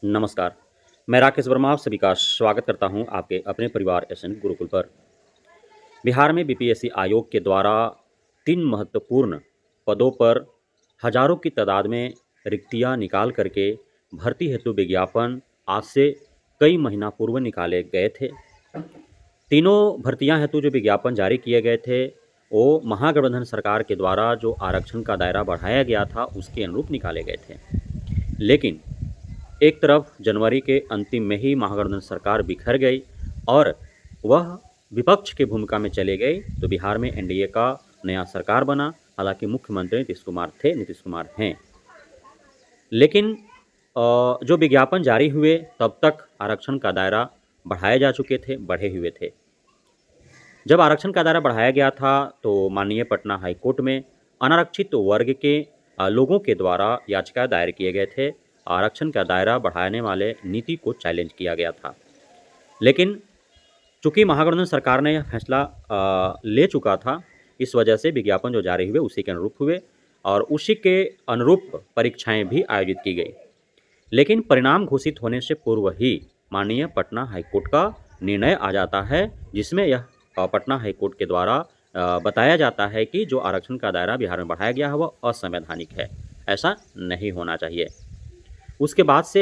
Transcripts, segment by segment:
नमस्कार, मैं राकेश वर्मा आप सभी का स्वागत करता हूं आपके अपने परिवार एसएन गुरुकुल पर। बिहार में बीपीएससी आयोग के द्वारा 3 महत्वपूर्ण पदों पर हजारों की तादाद में रिक्तियां निकाल करके भर्ती हेतु विज्ञापन आज से कई महीना पूर्व निकाले गए थे। तीनों भर्तियां हेतु जो विज्ञापन जारी किए गए थे, वो महागठबंधन सरकार के द्वारा जो आरक्षण का दायरा बढ़ाया गया था, उसके अनुरूप निकाले गए थे। लेकिन एक तरफ जनवरी के अंतिम में ही महागठबंधन सरकार बिखर गई और वह विपक्ष की भूमिका में चले गई, तो बिहार में एनडीए का नया सरकार बना। हालांकि मुख्यमंत्री नीतीश कुमार हैं। लेकिन जो विज्ञापन जारी हुए तब तक आरक्षण का दायरा बढ़े हुए थे। जब आरक्षण का दायरा बढ़ाया गया था तो माननीय पटना हाई कोर्ट में अनारक्षित वर्ग के लोगों के द्वारा याचिका दायर किए गए थे। आरक्षण का दायरा बढ़ाने वाले नीति को चैलेंज किया गया था। लेकिन चूंकि महागठबंधन सरकार ने यह फैसला ले चुका था, इस वजह से विज्ञापन जो जारी हुए उसी के अनुरूप हुए और उसी के अनुरूप परीक्षाएं भी आयोजित की गई। लेकिन परिणाम घोषित होने से पूर्व ही माननीय पटना हाईकोर्ट का निर्णय आ जाता है, जिसमें यह पटना हाईकोर्ट के द्वारा बताया जाता है कि जो आरक्षण का दायरा बिहार में बढ़ाया गया है वह असंवैधानिक है, ऐसा नहीं होना चाहिए। उसके बाद से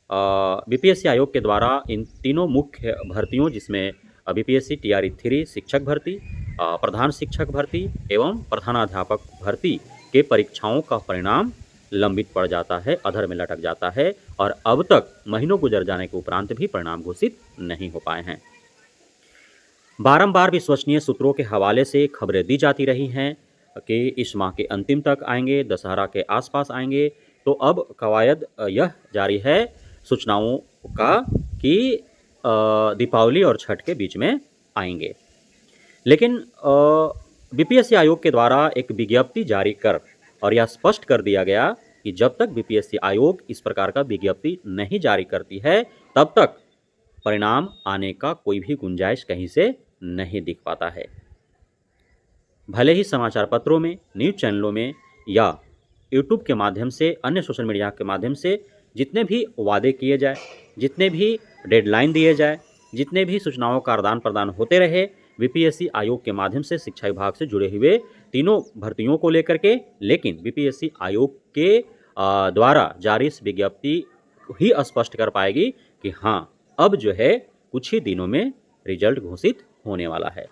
बीपीएससी आयोग के द्वारा इन तीनों मुख्य भर्तियों, जिसमें बीपीएससी टीआरई 3 शिक्षक भर्ती, प्रधान शिक्षक भर्ती एवं प्रधानाध्यापक भर्ती के परीक्षाओं का परिणाम लंबित पड़ जाता है, अधर में लटक जाता है और अब तक महीनों गुजर जाने के उपरांत भी परिणाम घोषित नहीं हो पाए हैं। बारंबार विश्वसनीय सूत्रों के हवाले से खबरें दी जाती रही हैं कि इस माह के अंतिम तक आएंगे, दशहरा के आसपास आएंगे। तो अब कवायद यह जारी है सूचनाओं का कि दीपावली और छठ के बीच में आएंगे। लेकिन बीपीएससी आयोग के द्वारा एक विज्ञप्ति जारी कर और यह स्पष्ट कर दिया गया कि जब तक बीपीएससी आयोग इस प्रकार का विज्ञप्ति नहीं जारी करती है, तब तक परिणाम आने का कोई भी गुंजाइश कहीं से नहीं दिख पाता है। भले ही समाचार पत्रों में, न्यूज़ चैनलों में या यूट्यूब के माध्यम से, अन्य सोशल मीडिया के माध्यम से जितने भी वादे किए जाए, जितने भी डेडलाइन दिए जाए, जितने भी सूचनाओं का आदान प्रदान होते रहे बीपीएससी आयोग के माध्यम से शिक्षा विभाग से जुड़े हुए तीनों भर्तियों को लेकर के, लेकिन बीपीएससी आयोग के द्वारा जारी इस विज्ञप्ति ही स्पष्ट कर पाएगी कि हाँ, अब जो है कुछ ही दिनों में रिजल्ट घोषित होने वाला है।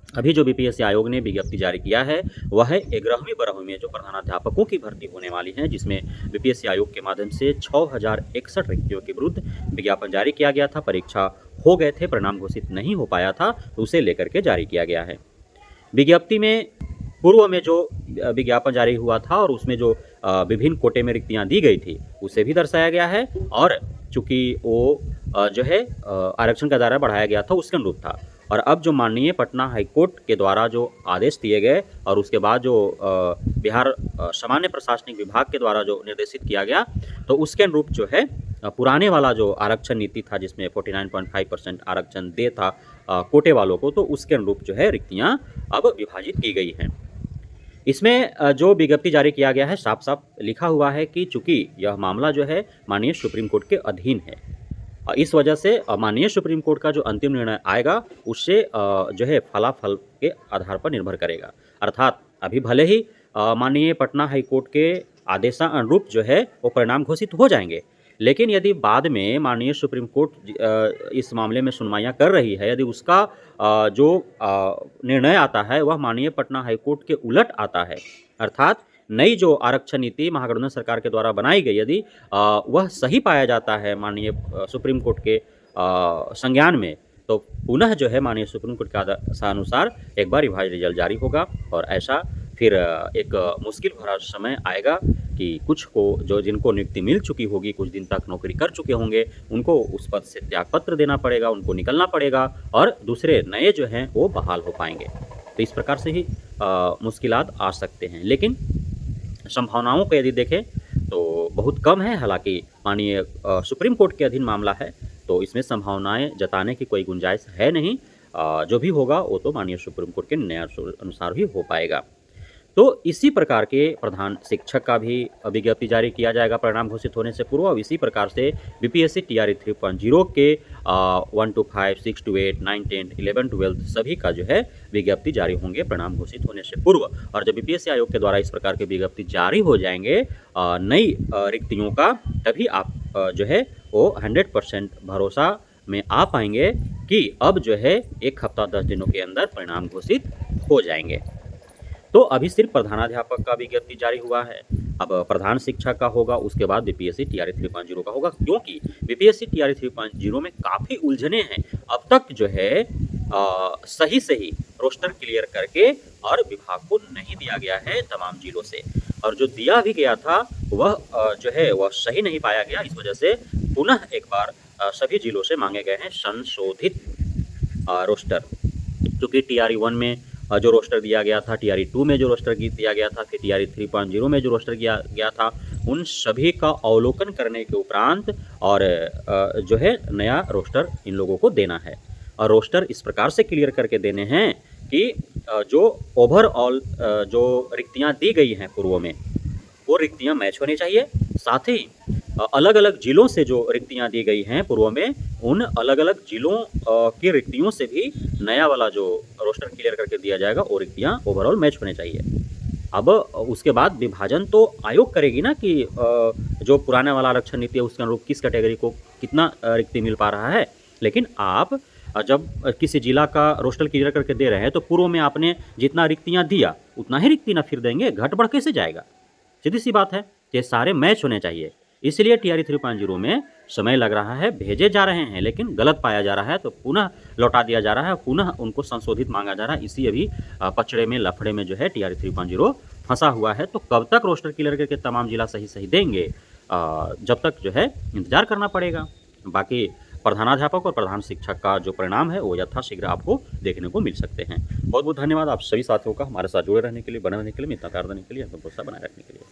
अभी जो बीपीएससी आयोग ने विज्ञप्ति जारी किया है वह है 11वीं बरहवीं में जो प्रधानाध्यापकों की भर्ती होने वाली है, जिसमें बीपीएससी आयोग के माध्यम से 6061 रिक्तियों के विरुद्ध विज्ञापन जारी किया गया था। परीक्षा हो गए थे, परिणाम घोषित नहीं हो पाया था, तो उसे लेकर के जारी किया गया है। विज्ञप्ति में पूर्व में जो विज्ञापन जारी हुआ था और उसमें जो विभिन्न कोटे में रिक्तियां दी गई थी उसे भी दर्शाया गया है और चूंकि वो जो है आरक्षण का दायरा बढ़ाया गया था उसके अनुरूप था। और अब जो माननीय पटना हाईकोर्ट के द्वारा जो आदेश दिए गए और उसके बाद जो बिहार सामान्य प्रशासनिक विभाग के द्वारा जो निर्देशित किया गया, तो उसके अनुरूप जो है पुराने वाला जो आरक्षण नीति था जिसमें 49.5% आरक्षण दे था कोटे वालों को, तो उसके अनुरूप जो है रिक्तियां अब विभाजित की गई हैं। इसमें जो विज्ञप्ति जारी किया गया है साफ साफ लिखा हुआ है कि चूंकि यह मामला जो है माननीय सुप्रीम कोर्ट के अधीन है, इस वजह से माननीय सुप्रीम कोर्ट का जो अंतिम निर्णय आएगा उससे जो है फलाफल के आधार पर निर्भर करेगा। अर्थात अभी भले ही माननीय पटना हाई कोर्ट के आदेशानुरूप जो है वो परिणाम घोषित हो जाएंगे, लेकिन यदि बाद में माननीय सुप्रीम कोर्ट इस मामले में सुनवाइयाँ कर रही है, यदि उसका जो निर्णय आता है वह माननीय पटना हाई कोर्ट के उलट आता है, अर्थात नई जो आरक्षण नीति महागठबंधन सरकार के द्वारा बनाई गई यदि वह सही पाया जाता है माननीय सुप्रीम कोर्ट के संज्ञान में, तो पुनः जो है माननीय सुप्रीम कोर्ट के आदेशानुसार एक बार रिवाइज रिजल्ट जारी होगा और ऐसा फिर एक मुश्किल भरा समय आएगा कि कुछ को जो जिनको नियुक्ति मिल चुकी होगी, कुछ दिन तक नौकरी कर चुके होंगे, उनको उस पद से त्यागपत्र देना पड़ेगा, उनको निकलना पड़ेगा और दूसरे नए जो हैं वो बहाल हो पाएंगे। तो इस प्रकार से ही मुश्किलात आ सकते हैं, लेकिन संभावनाओं को यदि देखें तो बहुत कम है। हालांकि माननीय सुप्रीम कोर्ट के अधीन मामला है तो इसमें संभावनाएं जताने की कोई गुंजाइश है नहीं। जो भी होगा वो तो माननीय सुप्रीम कोर्ट के निर्णय अनुसार ही हो पाएगा। तो इसी प्रकार के प्रधान शिक्षक का भी विज्ञप्ति जारी किया जाएगा परिणाम घोषित होने से पूर्व। और इसी प्रकार से बीपीएससी टीआरई 3.0 के 1 to 5, 6 to 8, 9, 10, 11, 12 सभी का जो है विज्ञप्ति जारी होंगे परिणाम घोषित होने से पूर्व। और जब बीपीएससी आयोग के द्वारा इस प्रकार के विज्ञप्ति जारी हो जाएंगे नई रिक्तियों का, तभी आप जो है वो 100% भरोसा में आ पाएंगे कि अब जो है 1 हफ्ता 10 दिनों के अंदर परिणाम घोषित हो जाएंगे। तो अभी सिर्फ प्रधानाध्यापक का विज्ञप्ति जारी हुआ है, अब प्रधान शिक्षक का होगा, उसके बाद बीपीएससी टीआरई 3.0 का होगा, क्योंकि बीपीएससी टीआरई 3.0 में काफ़ी उलझने हैं। अब तक जो है सही रोस्टर क्लियर करके और विभाग को नहीं दिया गया है तमाम जिलों से, और जो दिया भी गया था वह जो है वह सही नहीं पाया गया। इस वजह से पुनः एक बार सभी जिलों से मांगे गए हैं संशोधित रोस्टर, क्योंकि टीआरई 1 में जो रोस्टर दिया गया था, टीआरई 2 में जो रोस्टर दिया गया था, फिर टीआरई 3.0 में जो रोस्टर दिया गया था, उन सभी का अवलोकन करने के उपरांत और जो है नया रोस्टर इन लोगों को देना है। और रोस्टर इस प्रकार से क्लियर करके देने हैं कि जो ओवरऑल जो रिक्तियां दी गई हैं पूर्व में, वो रिक्तियां मैच होनी चाहिए। साथ ही अलग अलग जिलों से जो रिक्तियां दी गई हैं पूर्व में, उन अलग अलग जिलों की रिक्तियों से भी नया वाला जो रोस्टर क्लियर करके दिया जाएगा वो रिक्तियां ओवरऑल मैच होने चाहिए। अब उसके बाद विभाजन तो आयोग करेगी ना कि जो पुराने वाला आरक्षण नीति है उसके अनुरूप किस कैटेगरी को कितना रिक्ति मिल पा रहा है। लेकिन आप जब किसी जिला का रोस्टर क्लियर करके दे रहे हैं तो पूर्व में आपने जितना रिक्तियां दिया उतना ही रिक्ति ना फिर देंगे, घट बढ़ कैसे जाएगा? सीधी सी बात है, ये सारे मैच होने चाहिए। इसलिए टीआरई 3.0 में समय लग रहा है, भेजे जा रहे हैं लेकिन गलत पाया जा रहा है, तो पुनः लौटा दिया जा रहा है, पुनः उनको संशोधित मांगा जा रहा है। इसी अभी पचड़े में लफड़े में जो है टीआरई 3.0 फंसा हुआ है। तो कब तक रोस्टर क्लियर करके तमाम जिला सही देंगे, जब तक जो है इंतजार करना पड़ेगा। बाकी प्रधानाध्यापक और प्रधान शिक्षक का जो परिणाम है वो यथाशीघ्र आपको देखने को मिल सकते हैं। बहुत बहुत धन्यवाद आप सभी साथियों का हमारे साथ जुड़े रहने के लिए, बने रहने के लिए, इतना प्यार देने के लिए, हमको प्रोत्साहन बनाए रखने के लिए।